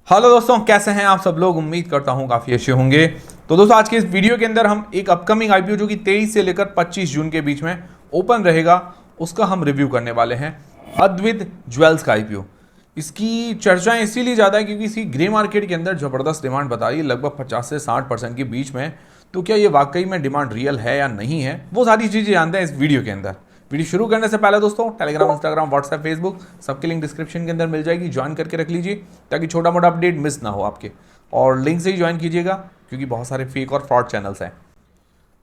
Hello दोस्तों, कैसे हैं आप सब लोग। उम्मीद करता हूं काफ़ी अच्छे होंगे। तो दोस्तों, आज के इस वीडियो के अंदर हम एक अपकमिंग आईपीओ जो कि 23 से लेकर 25 जून के बीच में ओपन रहेगा, उसका हम रिव्यू करने वाले हैं। अद्वित ज्वेल्स का आईपीओ। इसकी चर्चाएं इसीलिए ज़्यादा है क्योंकि इसकी ग्रे मार्केट के अंदर ज़बरदस्त डिमांड बता रही है, लगभग 50 से 60% के बीच में। तो क्या ये वाकई में डिमांड रियल है या नहीं है, वो सारी चीज़ें जानते हैं इस वीडियो के अंदर। वीडियो शुरू करने से पहले दोस्तों, टेलीग्राम, इंस्टाग्राम, व्हाट्सएप, फेसबुक सबकी लिंक डिस्क्रिप्शन के अंदर मिल जाएगी, ज्वाइन करके रख लीजिए ताकि छोटा मोटा अपडेट मिस ना हो आपके। और लिंक से ही ज्वाइन कीजिएगा क्योंकि बहुत सारे फेक और फ्रॉड चैनल्स हैं।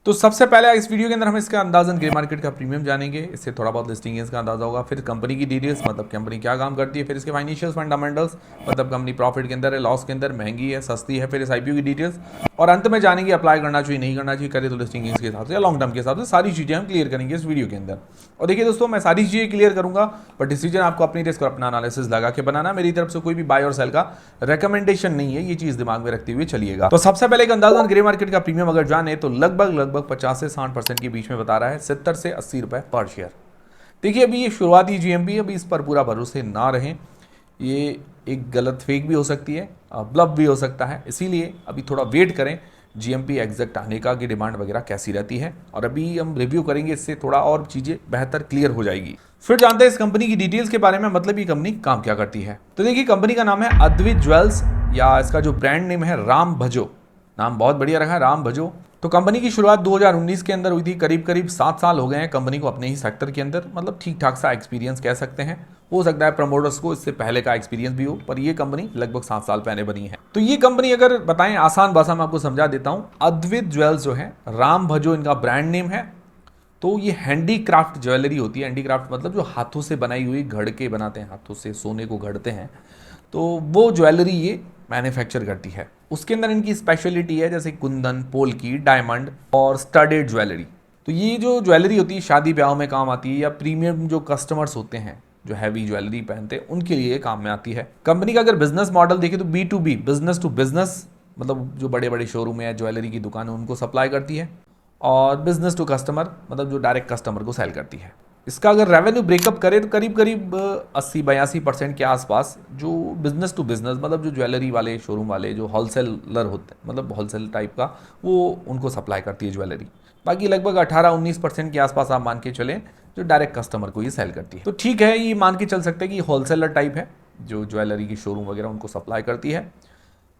तो सबसे पहले इस वीडियो के अंदर हम इसका अंदाजन ग्रे मार्केट का प्रीमियम जानेंगे, इससे थोड़ा बहुत लिस्टिंग इसका अंदाजा होगा। फिर कंपनी की डिटेल्स, मतलब कंपनी क्या काम करती है। फिर इसके फाइनेंशियल फंडामेंटल्स, मतलब कंपनी प्रॉफिट के अंदर है, लॉस के अंदर, महंगी है, सस्ती है। फिर इस आईपीओ की डिटेल्स और अंत में जानेंगे अप्लाई करना चाहिए, नहीं करना चाहिए, करे तो लिस्टिंग के हिसाब से या लॉन्ग टर्म के हिसाब से। सारी चीज़ें हम क्लियर करेंगे इस वीडियो के अंदर। और देखिए दोस्तों, मैं सारी चीज़ें क्लियर करूंगा, पर डिसीजन आपको अपनी रिस्क और अपना एनालिसिस लगा के बनाना। मेरी तरफ से कोई भी बाय और सेल का रिकमेंडेशन नहीं है, ये चीज़ दिमाग में रखते हुए चलिएगा। तो सबसे पहले एक अंदाजन ग्रे मार्केट का प्रीमियम अगर जाने तो लगभग 50 से 60% के बीच में बता रहा है, 70 से 80 रुपए पर शेयर। देखिए, अभी ये शुरुआती जीएमपी, अभी इस पर पूरा भरोसे ना रहें। ये एक गलत फेक भी हो सकती है, ब्लफ भी हो सकता है, इसीलिए अभी थोड़ा वेट करें जीएमपी एग्जैक्ट आने का कि डिमांड वगैरह कैसी रहती है। और अभी हम रिव्यू करेंगे, इससे थोड़ा और चीज़ें बेहतर क्लियर हो जाएगी। फिर जानते हैं इस कंपनी की डिटेल्स के बारे में, मतलब ये कंपनी काम क्या करती है। तो देखिए, कंपनी का नाम है अद्वित ज्वेल्स, या इसका जो ब्रांड नेम है राम भजो। नाम बहुत बढ़िया रखा है, राम भजो। तो कंपनी की शुरुआत 2019 के अंदर हुई थी। करीब 7 साल हो गए हैं कंपनी को अपने ही सेक्टर के अंदर, मतलब ठीक ठाक सा एक्सपीरियंस कह सकते हैं। हो सकता है प्रमोटर्स को इससे पहले का एक्सपीरियंस भी हो, पर ये कंपनी लगभग 7 साल पहले बनी है। तो ये कंपनी अगर बताएं आसान भाषा में आपको समझा देता हूं, अद्वित ज्वेल्स जो है, राम भजो इनका ब्रांड नेम है। तो ये हैंडीक्राफ्ट ज्वेलरी होती है। हैंडीक्राफ्ट मतलब जो हाथों से बनाई हुई, घड़ के बनाते हैं, हाथों से सोने को घड़ते हैं, तो वो ज्वेलरी ये मैन्युफैक्चर करती है। उसके अंदर इनकी स्पेशलिटी है जैसे कुंदन, पोल्की, डायमंड और स्टडेड ज्वेलरी। तो ये जो ज्वेलरी होती है शादी ब्याह में काम आती है, या प्रीमियम जो कस्टमर्स होते हैं जो हैवी ज्वेलरी पहनते हैं उनके लिए काम में आती है। कंपनी का अगर बिजनेस मॉडल देखें तो B2B, बिजनेस टू बिजनेस, मतलब जो बड़े बड़े शोरूम है, ज्वेलरी की दुकान है, उनको सप्लाई करती है। और बिजनेस टू कस्टमर, मतलब जो डायरेक्ट कस्टमर को सेल करती है। इसका अगर रेवेन्यू ब्रेकअप करें तो करीब 80-82% के आसपास जो बिजनेस टू बिजनेस, मतलब जो ज्वेलरी वाले शोरूम वाले जो होलसेलर होते हैं, मतलब होलसेल टाइप का, वो उनको सप्लाई करती है ज्वेलरी। बाकी लगभग 18-19% के आसपास आप मान के चलें जो डायरेक्ट कस्टमर को ये सेल करती है। तो ठीक है, ये मान के चल सकते हैं कि होलसेलर टाइप है, जो ज्वेलरी की शोरूम वगैरह उनको सप्लाई करती है।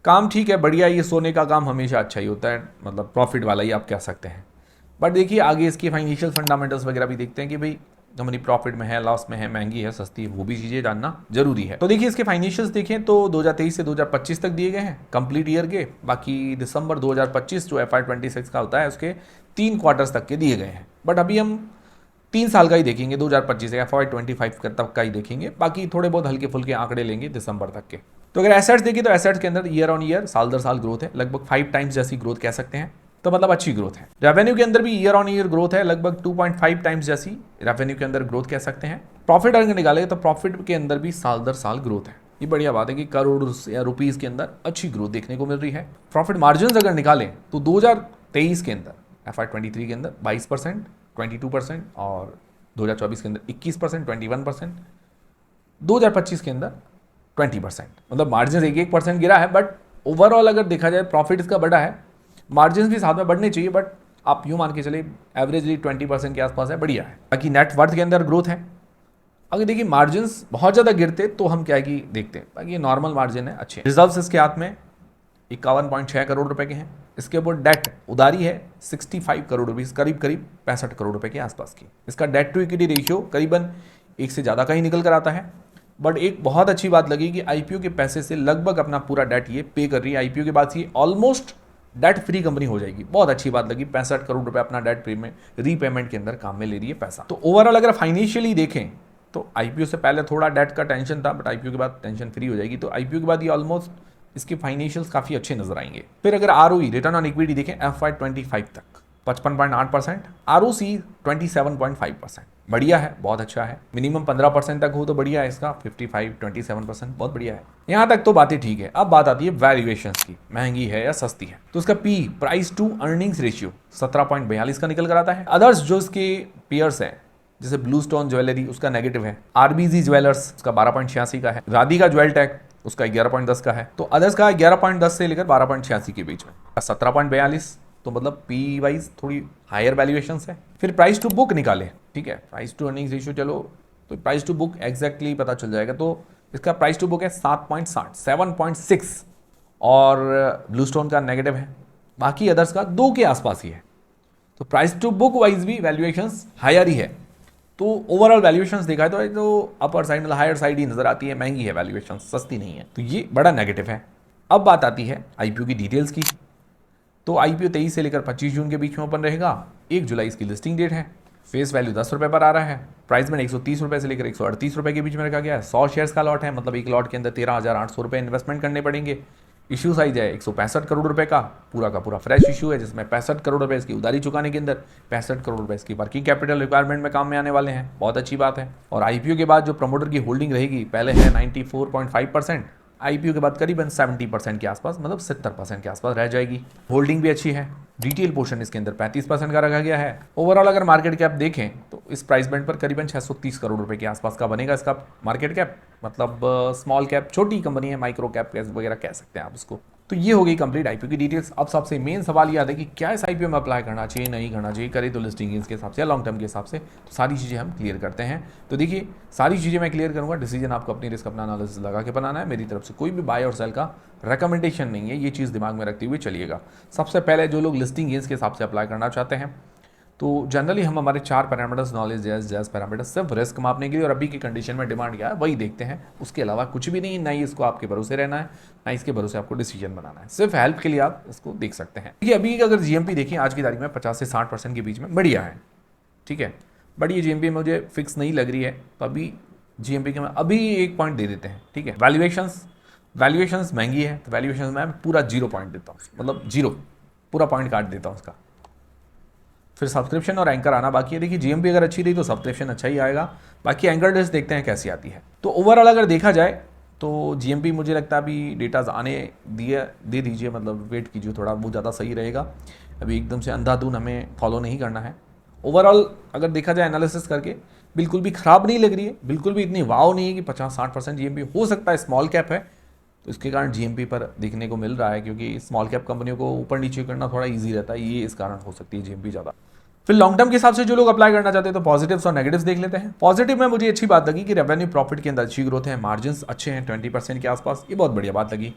काम ठीक है, बढ़िया। ये सोने का काम हमेशा अच्छा ही होता है, मतलब प्रॉफिट वाला ही आप कह सकते हैं। बट देखिए, आगे इसकी फाइनेंशियल फंडामेंटल्स वगैरह भी देखते हैं कि भाई कंपनी प्रॉफिट में है, लॉस में है, महंगी है, सस्ती है, वो भी चीज़ें जानना जरूरी है। तो देखिए, इसके फाइनेंशियल्स देखें तो 2023 से 2025 तक दिए गए हैं कंप्लीट ईयर के। बाकी दिसंबर 2025 जो FY26 का होता है उसके 3 क्वार्टर्स तक के दिए गए हैं। बट अभी हम 3 साल का ही देखेंगे, 2025 से FY25 तक का ही देखेंगे। बाकी थोड़े बहुत हल्के फुल्के आंकड़े लेंगे दिसंबर तक के। तो अगर एसेट्स देखिए तो एसेट्स के अंदर ईयर ऑन ईयर, साल दर साल ग्रोथ है, लगभग 5 टाइम्स जैसी ग्रोथ कह सकते हैं। तो मतलब अच्छी ग्रोथ है। रेवेन्यू के अंदर भी ईयर ऑन ईयर ग्रोथ है, लगभग 2.5 टाइम्स जैसी रेवेन्यू के अंदर ग्रोथ कह सकते हैं। प्रॉफिट अगर निकालेंगे तो प्रॉफिट के अंदर भी साल दर साल ग्रोथ है। ये बढ़िया बात है कि करोड़ या रुपीस के अंदर अच्छी ग्रोथ देखने को मिल रही है। प्रॉफिट मार्जिन अगर निकालें तो 2023 के अंदर, FY23 के अंदर 22%, 22% और 2024 के अंदर 21%, 21%, 2025 के अंदर 20%। मतलब मार्जिन 1% गिरा है, बट ओवरऑल अगर देखा जाए प्रॉफिट इसका बढ़ा है। मार्जिन भी साथ में बढ़ने चाहिए, बट आप यूँ मान के चले एवरेजली 20% के आसपास है, बढ़िया है। बाकी नेट वर्थ के अंदर ग्रोथ है। अगर देखिए मार्जिन बहुत ज़्यादा गिरते तो हम क्या कि देखते हैं, बाकी ये नॉर्मल मार्जिन है, अच्छे। रिजर्व्स इसके हाथ में 51.6 करोड़ रुपए के हैं। इसके ऊपर डेट उधारी है 65 करोड़ रुपीज़, करीब 65 करोड़ रुपए के आसपास की। इसका डेट टू इक्विटी रेशियो करीबन 1 से ज़्यादा का ही निकल कर आता है। बट एक बहुत अच्छी बात लगी कि आईपीओ के पैसे से लगभग अपना पूरा डेट ये पे कर रही है। आईपीओ के बाद से ऑलमोस्ट डेट फ्री कंपनी हो जाएगी। बहुत अच्छी बात लगी, 65 करोड़ रुपए अपना डेट रीपेमेंट के अंदर काम में ले रही है पैसा। तो ओवरऑल अगर फाइनेंशियली देखें तो आईपीओ से पहले थोड़ा डेट का टेंशन था, बट आईपीओ के बाद टेंशन फ्री हो जाएगी। तो आईपीओ के बाद ये ऑलमोस्ट इसके फाइनेंशियल्स काफ़ी अच्छे नजर आएंगे। फिर अगर ROE, रिटर्न ऑन इक्विटी देखें, FY25 तक 55.8%, ROC 27.5%, बढ़िया है, बहुत अच्छा है। मिनिमम 15% तक हो तो बढ़िया है। इसका 55-27% बहुत बढ़िया है। यहाँ तक तो बातें ठीक है। अब बात आती है वैल्यूएशंस की, महंगी है या सस्ती है। तो इसका P, price to earnings ratio 17.42 का निकल कर आता है। अदर्स जो इसके पेयर्स है जैसे ब्लू स्टोन ज्वेलरी, उसका नेगेटिव है। RBG ज्वेलर्स उसका 12.86 का है। राधिका ज्वेल टेक उसका 11.10 का है। तो अदर्स का 11.10 से लेकर 12.86 के बीच में, 17.42, तो मतलब पी वाइज थोड़ी हायर वैल्यूएशंस है। फिर प्राइस टू बुक निकाले, ठीक है, प्राइस टू अर्निंग्स रेशियो, चलो तो प्राइस टू बुक एग्जैक्टली पता चल जाएगा। तो इसका प्राइस टू बुक है 7.60, 7.6, और ब्लू स्टोन का नेगेटिव है, बाकी अदर्स का 2 के आसपास ही है। तो प्राइस टू बुक वाइज भी वैल्यूएशंस हायर ही है। तो ओवरऑल वैल्यूएशंस देखा है तो अपर साइड मतलब हायर साइड ही नजर आती है, महंगी है वैल्यूएशन, सस्ती नहीं है, तो ये बड़ा नेगेटिव है। अब बात आती है आईपीओ की डिटेल्स की। तो आईपीओ 23 से लेकर 25 जून के बीच में ओपन रहेगा। 1 जुलाई इसकी लिस्टिंग डेट है। फेस वैल्यू 10 रुपये पर आ रहा है। प्राइस में 130 रुपये से लेकर 138 रुपये के बीच में रखा गया है। 100 शेयर्स का लॉट है, मतलब एक लॉट के अंदर 13,800 रुपये इन्वेस्टमेंट करने पड़ेंगे। इश्यू साइज है 165 करोड़ रुपए का पूरा फ्रेश इशू है, जिसमें 65 करोड़ रुपए इसकी उधारी चुकाने के अंदर 65 करोड़ रुपए इसकी वर्किंग कैपिटल रिक्वायरमेंट में काम में आने वाले हैं। बहुत अच्छी बात है। और आईपीओ के बाद जो प्रमोटर की होल्डिंग रहेगी, पहले है 94.5%, आईपीओ के बाद करीबन 70% के आसपास, मतलब 70% के आसपास रह जाएगी। होल्डिंग भी अच्छी है। रिटेल पोर्शन इसके अंदर 35% का रखा गया है। ओवरऑल अगर मार्केट कैप देखें तो इस प्राइस बैंड पर करीबन 630 करोड़ रुपए के आसपास का बनेगा इसका मार्केट कैप, मतलब स्मॉल कैप, छोटी कंपनी है, माइक्रो कैप वगैरह कह सकते हैं आप उसको। तो ये हो गई कंप्लीट आईपीओ की डिटेल्स। अब सबसे मेन सवाल ये आता है कि क्या इस आईपीओ में अप्लाई करना चाहिए, नहीं करना चाहिए, करे तो लिस्टिंग के हिसाब से या लॉन्ग टर्म के हिसाब से, तो सारी चीज़ें हम क्लियर करते हैं। तो देखिए सारी चीज़ें मैं क्लियर करूंगा, डिसीजन आपको अपनी रिस्क अपना एनालिसिस लगा के बनाना है। मेरी तरफ से कोई भी बाय और सेल का रिकमेंडेशन नहीं है, ये चीज़ दिमाग में रखते हुए चलिएगा। सबसे पहले जो लोग लिस्टिंग गेंस के हिसाब से अप्लाई करना चाहते हैं, तो जनरली हम हमारे 4 पैरामीटर्स, नॉलेज, जैज पैरामीटर्स, सिर्फ रिस्क मापने के लिए और अभी की कंडीशन में डिमांड क्या है वही देखते हैं। उसके अलावा कुछ भी नहीं, ना ही इसको आपके भरोसे रहना है, ना इसके भरोसे आपको डिसीजन बनाना है। सिर्फ हेल्प के लिए आप इसको देख सकते हैं। देखिए अभी अगर जीएमपी देखिए आज की तारीख में 50 से 60% के बीच में बढ़िया है, ठीक है, बट ये जीएमपी मुझे फिक्स नहीं लग रही है, तो अभी जीएमपी के मैं अभी 1 पॉइंट दे देते हैं, ठीक है। वैल्यूएशंस महंगी है, तो वैल्यूएशंस मैं पूरा 0 पॉइंट देता हूँ, मतलब 0 पूरा पॉइंट काट देता हूँ उसका। फिर सब्सक्रिप्शन और एंकर आना बाकी है। देखिए जीएमपी अगर अच्छी रही तो सब्सक्रिप्शन अच्छा ही आएगा, बाकी एंकर लिस्ट देखते हैं कैसी आती है। तो ओवरऑल अगर देखा जाए तो जीएमपी मुझे लगता है अभी डेटाज आने दे दीजिए, मतलब वेट कीजिए थोड़ा, वो ज़्यादा सही रहेगा। अभी एकदम से अंधाधुन हमें फॉलो नहीं करना है। ओवरऑल अगर देखा जाए एनालिसिस करके बिल्कुल भी ख़राब नहीं लग रही है, बिल्कुल भी इतनी वाव नहीं है कि 50-60% जीएमपी हो सकता है। स्मॉल कैप है तो इसके कारण जीएमपी पर देखने को मिल रहा है, क्योंकि स्मॉल कैप कंपनियों को ऊपर नीचे करना थोड़ा ईजी रहता है, ये इस कारण हो सकती है जीएमपी ज़्यादा। फिर लॉन्ग टर्म के हिसाब से जो लोग अप्लाई करना चाहते हैं तो पॉजिटिव्स और नेगेटिव्स देख लेते हैं। पॉजिटिव में मुझे अच्छी बात लगी कि रेवेन्यू प्रॉफिट के अंदर अच्छी ग्रोथ है, मार्जिन्स अच्छे हैं 20% के आसपास, ये बहुत बढ़िया बात लगी।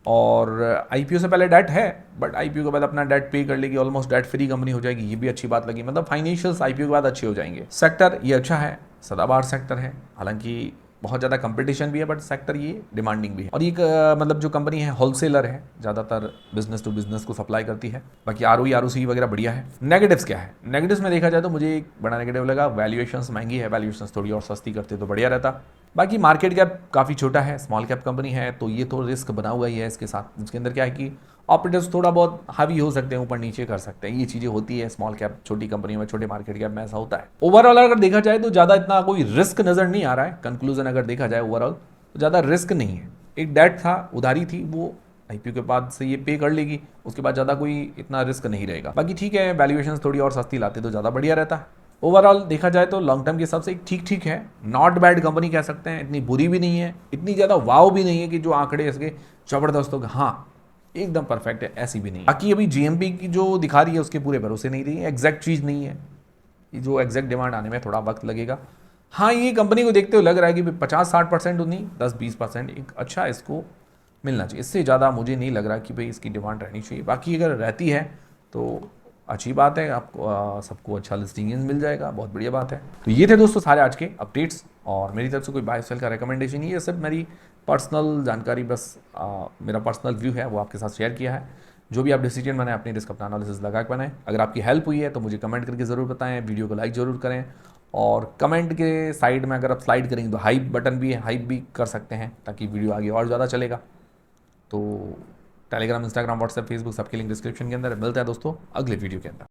और आईपीओ से पहले डेट है, बट आईपीओ के बाद अपना डेट पे कर लेगी, ऑलमोस्ट डेट फ्री कंपनी हो जाएगी, ये भी अच्छी बात लगी। मतलब फाइनेंशियल्स आईपीओ के बाद अच्छे हो जाएंगे। सेक्टर ये अच्छा है, सदाबहार सेक्टर है, हालांकि बहुत ज़्यादा कंपटीशन भी है, बट सेक्टर ये डिमांडिंग भी है। और ये मतलब जो कंपनी है होलसेलर है, ज़्यादातर बिजनेस टू बिजनेस को सप्लाई करती है। बाकी आरओई वगैरह बढ़िया है। नेगेटिव्स क्या है? नेगेटिव्स में देखा जाए तो मुझे एक बड़ा नेगेटिव लगा, वैल्यूएशंस महंगी है, वैल्यूएशंस थोड़ी और सस्ती करते तो बढ़िया रहता। बाकी मार्केट कैप काफ़ी छोटा है, स्मॉल कैप कंपनी है, तो ये तो रिस्क बना हुआ ही है इसके साथ। इसके अंदर क्या है कि ऑपरेटर्स थोड़ा बहुत हावी हो सकते हैं, ऊपर नीचे कर सकते हैं, ये चीज़ें होती है स्मॉल कैप छोटी कंपनियों में, छोटे मार्केट कैप में ऐसा होता है। ओवरऑल अगर देखा जाए तो ज़्यादा इतना कोई रिस्क नज़र नहीं आ रहा है। कंक्लूजन अगर देखा जाए ओवरऑल तो ज़्यादा रिस्क नहीं है। एक डेट था, उधारी थी, वो आईपीओ के बाद से ये पे कर लेगी, उसके बाद ज़्यादा कोई इतना रिस्क नहीं रहेगा। बाकी ठीक है, वैल्यूएशन थोड़ी और सस्ती लाते तो ज़्यादा बढ़िया रहता है। ओवरऑल देखा जाए तो लॉन्ग टर्म के हिसाब से ठीक ठीक है, नॉट बैड कंपनी कह सकते हैं, इतनी बुरी भी नहीं है, इतनी ज़्यादा वाव भी नहीं है कि जो आंकड़े इसके जबरदस्त हो, हाँ एकदम परफेक्ट है, ऐसी भी नहीं है। बाकी अभी जीएमपी की जो दिखा रही है उसके पूरे भरोसे नहीं रही है, एग्जैक्ट चीज़ नहीं है, ये जो एग्जैक्ट डिमांड आने में थोड़ा वक्त लगेगा। हाँ ये कंपनी को देखते हुए लग रहा है कि 50-60% नहीं, 10-20% एक अच्छा इसको मिलना चाहिए, इससे ज़्यादा मुझे नहीं लग रहा कि भाई इसकी डिमांड रहनी चाहिए। बाकी अगर रहती है तो अच्छी बात है, आपको सबको अच्छा लिस्टिंग मिल जाएगा, बहुत बढ़िया बात है। तो ये थे दोस्तों सारे आज के अपडेट्स, और मेरी तरफ से कोई बाय सेल का रिकमेंडेशन नहीं है, सिर्फ मेरी पर्सनल जानकारी, बस मेरा पर्सनल व्यू है वो आपके साथ शेयर किया है। जो भी आप डिसीजन बनाएं अपनी रिस्क अपना एनालिसिस लगा के बनाएं। अगर आपकी हेल्प हुई है तो मुझे कमेंट करके ज़रूर बताएं, वीडियो को लाइक ज़रूर करें, और कमेंट के साइड में अगर आप स्लाइड करेंगे तो हाइप बटन भी है, हाइप भी कर सकते हैं ताकि वीडियो आगे और ज़्यादा चलेगा। तो टेलीग्राम, इंस्टाग्राम, व्हाट्सएप, फेसबुक सबके लिंक डिस्क्रिप्शन के अंदर। मिलते हैं दोस्तों अगले वीडियो के अंदर।